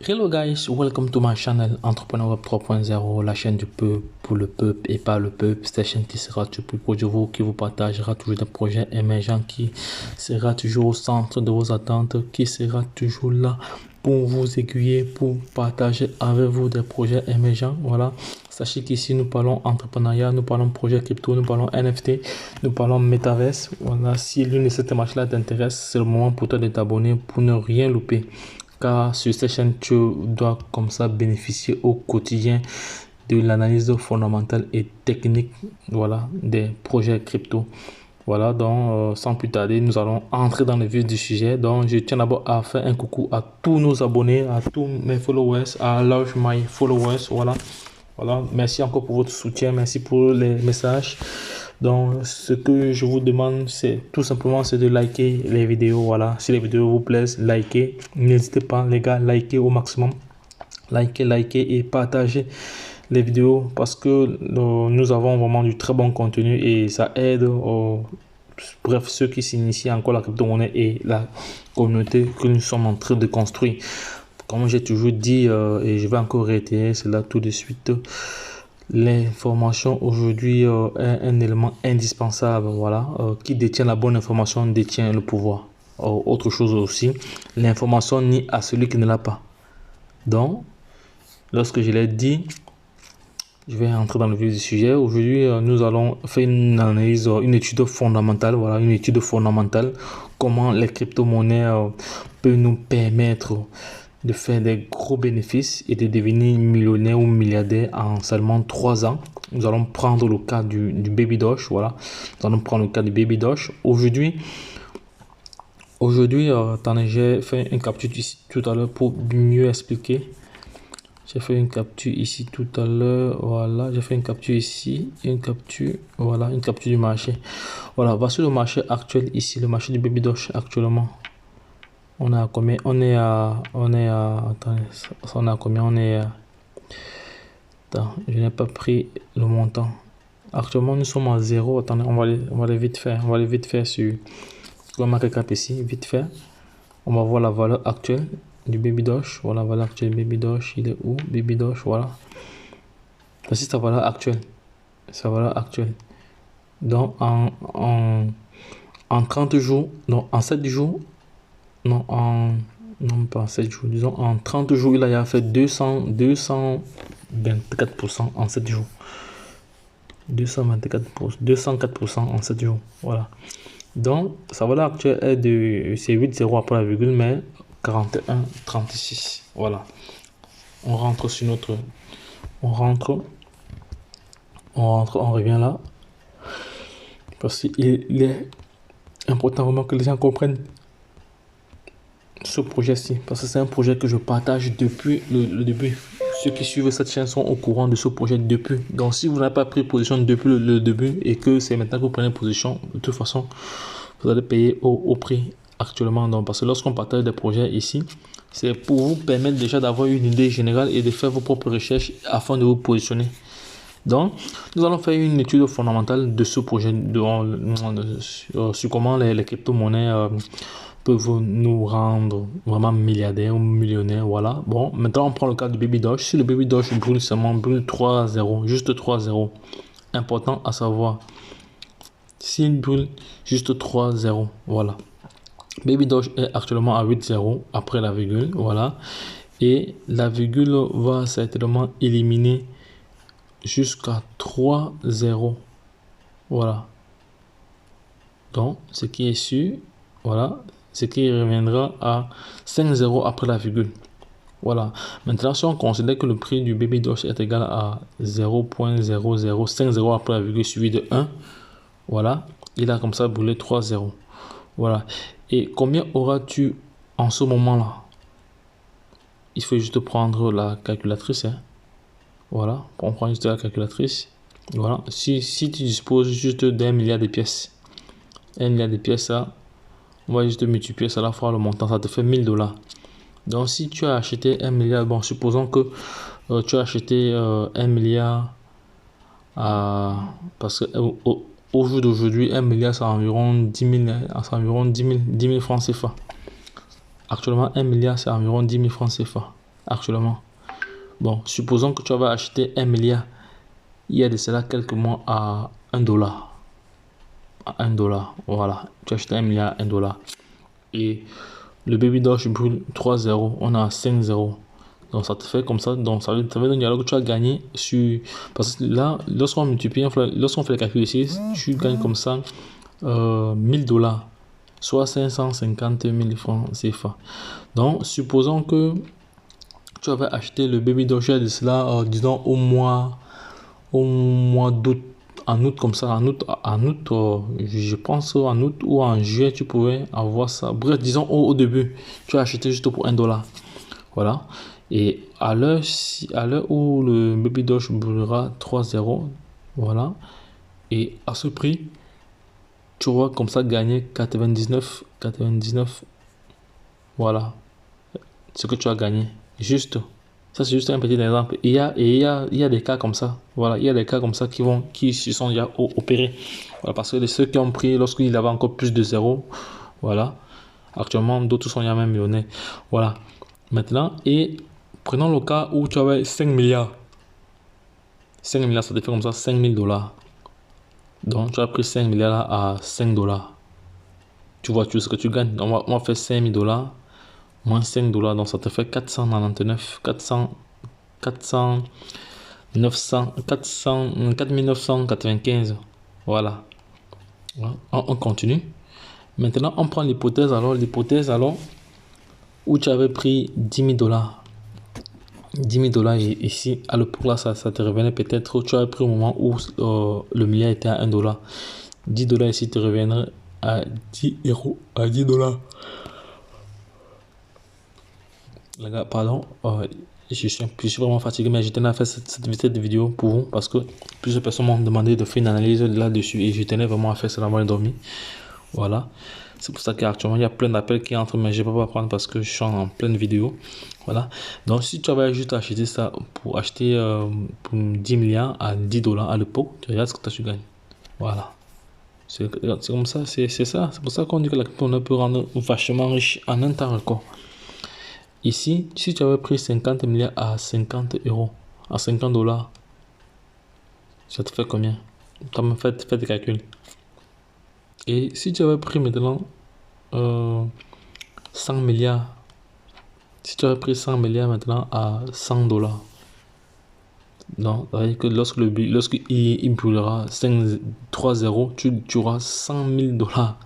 Hello guys, welcome to my channel Entrepreneur Web 3.0, la chaîne du peuple, pour le peuple et pas le peuple. C'est la chaîne qui sera toujours plus proche de vous, qui vous partagera toujours des projets émergents, qui sera toujours au centre de vos attentes, qui sera toujours là pour vous aiguiller, pour partager avec vous des projets émergents. Voilà, sachez qu'ici nous parlons entrepreneuriat, nous parlons projet crypto, nous parlons NFT, nous parlons métaverse. Voilà, si l'une de ces thématiques-là t'intéresse, c'est le moment pour toi de t'abonner pour ne rien louper. Car sur cette chaîne, tu dois comme ça bénéficier au quotidien de l'analyse fondamentale et technique, voilà, des projets crypto. Voilà, donc sans plus tarder, nous allons entrer dans le vif du sujet. Donc, je tiens d'abord à faire un coucou à tous nos abonnés, à tous mes followers, à large my followers. Voilà, merci encore pour votre soutien, merci pour les messages. Donc, ce que je vous demande, c'est tout simplement c'est de liker les vidéos. Voilà, si les vidéos vous plaisent, likez. N'hésitez pas, les gars, likez au maximum. Likez et partagez les vidéos parce que nous avons vraiment du très bon contenu et ça aide bref, ceux qui s'initient encore la crypto-monnaie et la communauté que nous sommes en train de construire. Comme j'ai toujours dit et je vais encore réitérer cela tout de suite. L'information aujourd'hui est un élément indispensable. Voilà, qui détient la bonne information détient le pouvoir. Autre chose aussi, l'information nie à celui qui ne l'a pas. Donc, lorsque je l'ai dit, je vais entrer dans le vif du sujet. Aujourd'hui, nous allons faire une analyse, une étude fondamentale. Voilà, une étude fondamentale. Comment les crypto-monnaies peuvent nous permettre de faire des gros bénéfices et de devenir millionnaire ou milliardaire en seulement 3 ans. Nous allons prendre le cas du Baby Doge. Voilà, nous allons prendre le cas du Baby Doge. Aujourd'hui, attendez, j'ai fait une capture ici tout à l'heure pour mieux expliquer. J'ai fait une capture ici tout à l'heure. Voilà, j'ai fait une capture ici, une capture, voilà, une capture du marché. Voilà, voici le marché actuel ici, le marché du Baby Doge actuellement. On est à combien? On est à attendez, on est à combien? On est à, attends, je n'ai pas pris le montant. Actuellement, nous sommes à 0. Attendez, on va aller vite faire. On va aller vite faire sur le market cap ici, vite fait. On va voir la valeur actuelle du Baby Doge. Voilà, la valeur actuelle du Baby Doge. Il est où? Baby Doge, voilà. Voici sa valeur actuelle. Sa valeur actuelle. Donc, en 30 jours, non, en 7 jours, non, non, pas 7 jours, disons, en 30 jours, il a fait 224% en 7 jours. 204% en 7 jours. Voilà. Donc, sa valeur actuelle est de, c'est 8,0 après la virgule, mais 41,36. Voilà. On rentre sur notre, on revient là. Parce qu'il est important vraiment que les gens comprennent ce projet-ci. Parce que c'est un projet que je partage depuis le début. Ceux qui suivent cette chaîne sont au courant de ce projet depuis. Donc, si vous n'avez pas pris position depuis le début et que c'est maintenant que vous prenez position, de toute façon, vous allez payer au prix actuellement. Donc, parce que lorsqu'on partage des projets ici, c'est pour vous permettre déjà d'avoir une idée générale et de faire vos propres recherches afin de vous positionner. Donc, nous allons faire une étude fondamentale de ce projet sur comment les crypto-monnaies peuvent nous rendre vraiment milliardaires ou millionnaires. Voilà. Bon, maintenant on prend le cas du Baby Doge. Si le Baby Doge brûle seulement, brûle 3,0, juste 3,0. Important à savoir. S'il brûle juste 3,0, voilà. Baby Doge est actuellement à 8,0 après la virgule, voilà. Et la virgule va certainement éliminer jusqu'à 3,0. Voilà. Donc, ce qui est sûr, voilà, ce qui reviendra à 5,0 après la virgule. Voilà. Maintenant, si on considère que le prix du Baby Doge est égal à 0,0050 après la virgule suivi de 1, voilà, il a comme ça brûlé 3,0. Voilà. Et combien auras-tu en ce moment-là? Il faut juste prendre la calculatrice. Hein. Voilà, on prend juste la calculatrice. Voilà, si tu disposes juste d'1 milliard de pièces, 1 milliard de pièces, ça, on va juste multiplier ça, la fois le montant, ça te fait 1000 $. Donc, si tu as acheté 1 milliard, bon, supposons que tu as acheté 1 milliard parce que au jour d'aujourd'hui, 1 milliard, c'est environ 10 000 francs CFA. Actuellement, 1 milliard, c'est environ 10 000 francs CFA. actuellement. Bon, supposons que tu vas acheter 1 milliard. Il y a de cela quelques mois à 1 dollar. À 1 dollar, voilà. Tu as acheté 1 milliard à 1 dollar. Et le Baby Doge brûle 3 zéros. On a 5 zéros. Donc ça te fait comme ça. Donc ça veut dire que tu as gagné sur. Parce que là, lorsqu'on multiplie, lorsqu'on fait le calcul ici, tu gagnes comme ça 1000 dollars. Soit 550 000 francs CFA. Donc supposons que tu avais acheté le Baby Doge de cela, disons au mois d'août, en août comme ça, en août, je pense en août ou en juillet, tu pouvais avoir ça. Bref, disons au début, tu as acheté juste pour 1 dollar. Voilà. Et à l'heure où le Baby Doge brûlera 3 zéros, voilà. Et à ce prix, tu vas comme ça gagner 99, voilà. Ce que tu as gagné. Juste. Ça, c'est juste un petit exemple. Il y a des cas comme ça. Voilà, il y a des cas comme ça qui se sont déjà opérés. Voilà, parce que ceux qui ont pris lorsqu'il avait encore plus de zéro, voilà. Actuellement, d'autres sont déjà même millionnaires. Voilà. Maintenant, et prenons le cas où tu avais 5 milliards. 5 milliards, ça te fait comme ça 5 000 dollars. Donc, tu as pris 5 milliards à 5 dollars. Tu vois, tu sais ce que tu gagnes. Donc, on va faire 5 000 dollars moins 5 dollars. Donc, ça te fait 499, 4995. Voilà. On continue. Maintenant, on prend l'hypothèse alors où tu avais pris 10 000 dollars. 10 000 dollars ici, à l'époque là, ça te revenait peut-être, tu avais pris au moment où le milliard était à 1 dollar. 10 dollars ici te reviendrait à 10 euros, à 10 dollars. Les gars, pardon, je suis vraiment fatigué, mais je tenais à faire cette vidéo pour vous parce que plusieurs personnes m'ont demandé de faire une analyse là-dessus et je tenais vraiment à faire cela avant de dormir. Voilà. C'est pour ça qu'actuellement il y a plein d'appels qui entrent, mais je ne peux pas prendre parce que je suis en pleine vidéo. Voilà. Donc si tu avais juste acheté ça pour acheter pour 10 milliards à 10 dollars à l'époque, tu regardes ce que tu gagnes. Voilà. C'est comme ça, c'est ça. C'est pour ça qu'on dit que la crypto peut rendre vachement riche en un temps record. Ici, si tu avais pris 50 milliards à 50 euros, à 50 dollars, ça te fait combien? Tu as fait des calculs. Et si tu avais pris maintenant 100 milliards, si tu avais pris 100 milliards maintenant à 100 dollars, non, ça veut dire que lorsqu'il brûlera 3 zéros, tu auras 100 000 dollars.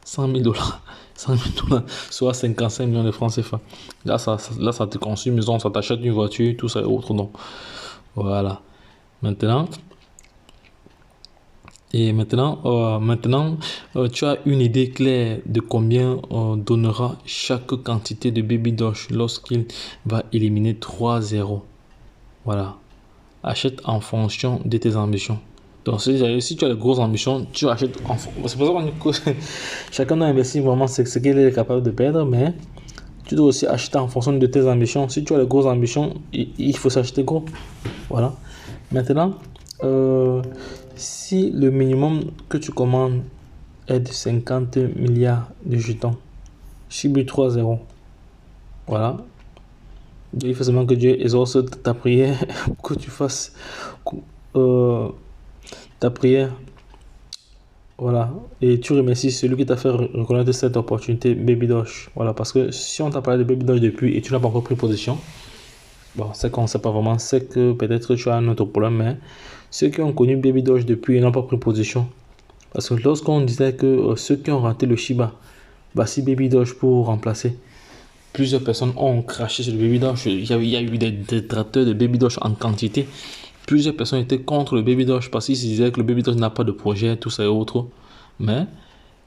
100 000 dollars. 100 000 dollars, soit 55 millions de francs CFA. Là, ça te consume, ça t'achète une voiture, tout ça et autres. Donc, voilà. Maintenant, tu as une idée claire de combien donnera chaque quantité de Baby Doge lorsqu'il va éliminer 3 zéros. Voilà. Achète en fonction de tes ambitions. Donc, si tu as de grosses ambitions, tu achètes en fonction. C'est pour ça qu'on dit que chacun doit investir vraiment ce qu'il est capable de perdre, mais tu dois aussi acheter en fonction de tes ambitions. Si tu as de grosses ambitions, il faut s'acheter gros. Voilà. Maintenant, si le minimum que tu commandes est de 50 milliards de jetons, chiffre 3 zéros. Voilà. Il faut seulement que Dieu exauce ta prière, que tu fasses ta prière. Voilà. Et tu remercies celui qui t'a fait reconnaître cette opportunité, Baby Doge. Voilà. Parce que si on t'a parlé de Baby Doge depuis et tu n'as pas encore pris position, bon, c'est qu'on ne sait pas vraiment, c'est que peut-être tu as un autre problème, mais ceux qui ont connu Baby Doge depuis et n'ont pas pris position. Parce que lorsqu'on disait que ceux qui ont raté le Shiba, bah si Baby Doge pour remplacer, plusieurs personnes ont craché sur le Baby Doge. Il y a eu des détracteurs de Baby Doge en quantité. Plusieurs personnes étaient contre le Baby Doge parce qu'ils se disaient que le Baby Doge n'a pas de projet, tout ça et autres. Mais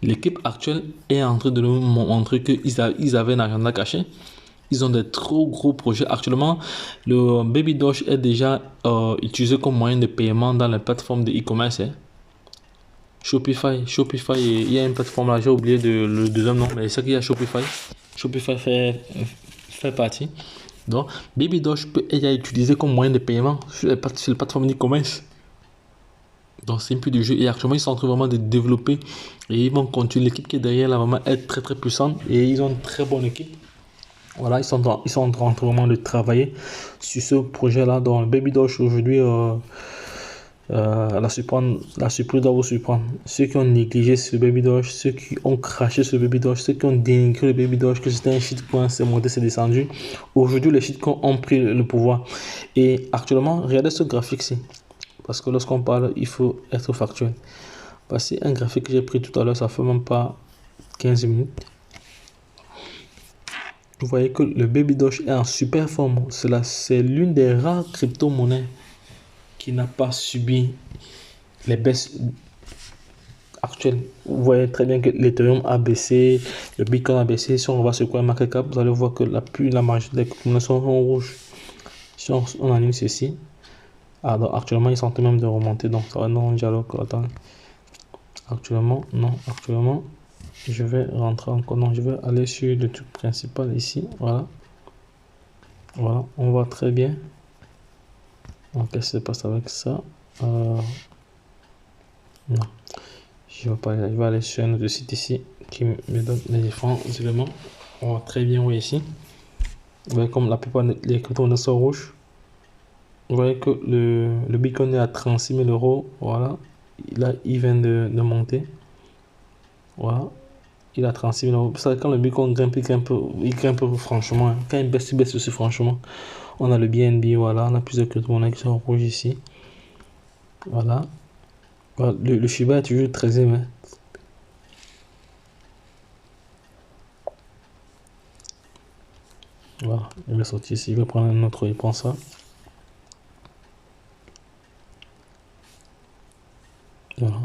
l'équipe actuelle est en train de nous montrer qu'ils avaient un agenda caché. Ils ont des trop gros projets. Actuellement, le Baby Doge est déjà utilisé comme moyen de paiement dans les plateformes de e-commerce. Shopify, il y a une plateforme là, j'ai oublié le deuxième nom, mais c'est qu'il y a Shopify. Shopify fait partie. Donc, Baby Doge peut être utilisé comme moyen de paiement sur les plateformes d'e-commerce. Donc, c'est un peu du jeu. Et actuellement, ils sont en train vraiment de développer et ils vont continuer. L'équipe qui est derrière là, vraiment est très très puissante et ils ont une très bonne équipe. Voilà, ils sont en train vraiment de travailler sur ce projet-là. Donc, le Baby Doge aujourd'hui, la surprise doit vous surprendre. Ceux qui ont négligé ce Baby Doge, ceux qui ont craché ce Baby Doge, ceux qui ont dénigré le Baby Doge, que c'était un shitcoin, c'est monté, c'est descendu. Aujourd'hui, les shitcoins ont pris le pouvoir. Et actuellement, regardez ce graphique-ci. Parce que lorsqu'on parle, il faut être factuel. Voici un graphique que j'ai pris tout à l'heure, ça fait même pas 15 minutes. Vous voyez que le Baby Doge est en super forme. C'est l'une des rares crypto-monnaies qui n'a pas subi les baisses actuelles. Vous voyez très bien que l'Ethereum a baissé, le Bitcoin a baissé. Si on va sur CoinMarketCap, vous allez voir que la majorité des crypto-monnaies sont en rouge. Si on aligne ceci, donc actuellement ils sont en train même de remonter. Donc ça va dans un dialogue. Attends. Actuellement, non, actuellement. Je vais rentrer encore. Non, je vais aller sur le truc principal ici. Voilà. Voilà, on voit très bien. Donc, qu'est-ce qui se passe avec ça? Non, je vais pas aller. Je vais aller sur un autre site ici qui me donne les différents éléments. On voit très bien où ici. Vous voyez comme la plupart des crypto-monnaies sont rouges. Vous voyez que le Bitcoin est à 36 000 €. Voilà. Là, il vient de monter. Voilà. Il a 36 000 €. Vous savez, quand le Bitcoin grimpe, il grimpe franchement. Quand il baisse aussi franchement. On a le BNB, voilà. On a plusieurs crypto-monnaies qui sont rouges ici. Voilà. Voilà. Le Shiba est toujours 13e. Hein. Voilà. Il va sortir ici. Il va prendre un autre. Il prend ça. Voilà.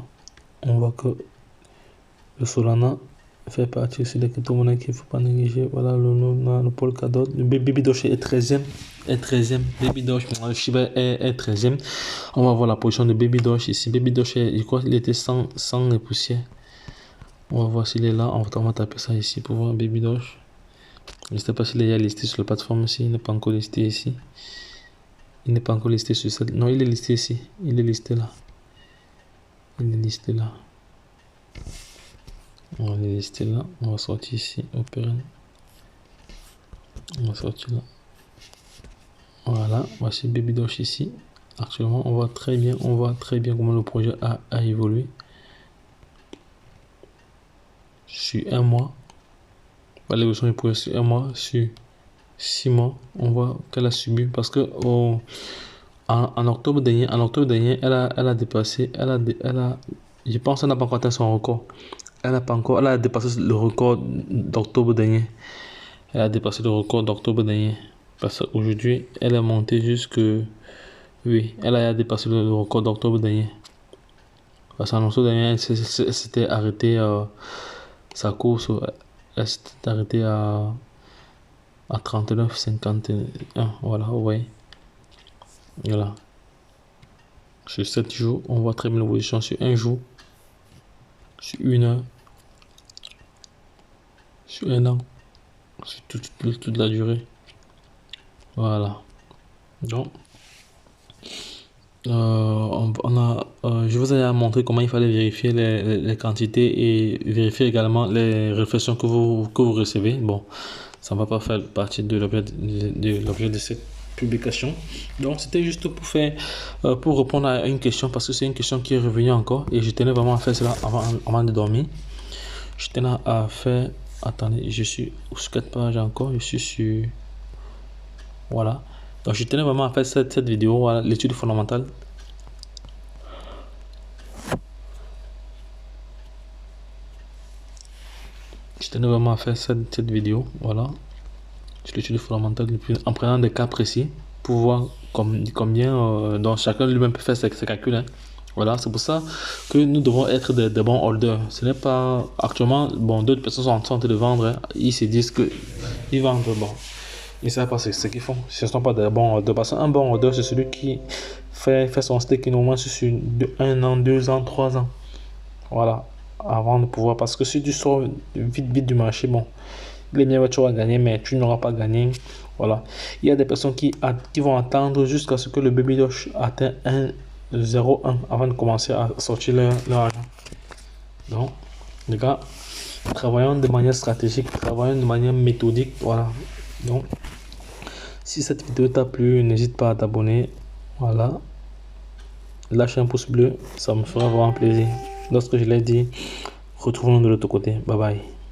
On voit que le Solana fait partie aussi des crypto-monnaies qu'il ne faut pas négliger. Voilà, le Polkadot. Le Baby Doge est 13e. Baby Doge, le Shiba est 13e. On va voir la position de Baby Doge ici. Baby Doge, je crois qu'il était sans les poussières. On va voir s'il est là. On va taper ça ici pour voir Baby Doge. Je ne sais pas s'il est listé sur la plateforme ici. Il n'est pas encore listé ici. Il n'est pas encore listé sur cette. Non, il est listé ici. Il est listé là. Il est listé là. On va les lister là. On va sortir ici. Open. On va sortir là. Voilà. Voici Baby Doge ici. Actuellement, on voit très bien comment le projet a évolué. Sur un mois. L'évolution du projet sur un mois. Sur 6 mois. On voit qu'elle a subi. Parce que en octobre dernier, elle a dépassé. Je pense qu'elle n'a pas encore atteint son record. Elle a dépassé le record d'octobre dernier. Elle a dépassé le record d'octobre dernier. Parce qu'aujourd'hui, elle est montée jusque. Oui, elle a dépassé le record d'octobre dernier. Parce qu'en octobre dernier, elle s'était arrêtée sa course. Elle s'était arrêtée à 39,51. Voilà, vous voyez. Voilà. Sur 7 jours, on voit très bien l'évolution sur un jour. Sur une heure. Sur un an. Sur toute la durée. Voilà. Donc, je vous ai montré comment il fallait vérifier les quantités et vérifier également les réflexions que vous recevez. Bon, ça ne va pas faire partie de l'objet de cette publication. Donc, c'était juste pour répondre à une question parce que c'est une question qui est revenue encore et je tenais vraiment à faire cela avant de dormir. Je tenais à faire. Attendez, je suis sur 4 pages encore. Je suis sur. Voilà. Donc, je tenais vraiment à faire cette vidéo, voilà, l'étude fondamentale. Je tenais vraiment à faire cette vidéo, voilà, sur l'étude fondamentale, en prenant des cas précis pour voir combien, donc chacun lui-même peut faire ses calculs. Hein. Voilà, c'est pour ça que nous devons être des bons holders. Ce n'est pas actuellement, bon, d'autres personnes sont en train de vendre, hein. Ils se disent que ils vendent, bon. Ils ne savent pas ce qu'ils font. Ce ne sont pas des bons orders. Parce qu'un bon order, c'est celui qui fait son staking au moins sur 1 an, 2 ans, 3 ans. Voilà. Avant de pouvoir. Parce que si tu sors vite du marché, bon, les meilleures tu vas gagner, mais tu n'auras pas gagné. Voilà. Il y a des personnes qui vont attendre jusqu'à ce que le Baby Doge atteigne 1,01 avant de commencer à sortir leur argent. Donc, les gars, travaillons de manière stratégique, travaillons de manière méthodique. Voilà. Donc, si cette vidéo t'a plu, n'hésite pas à t'abonner. Voilà. Lâche un pouce bleu, ça me fera vraiment plaisir. Lorsque je l'ai dit, retrouvons-nous de l'autre côté. Bye bye.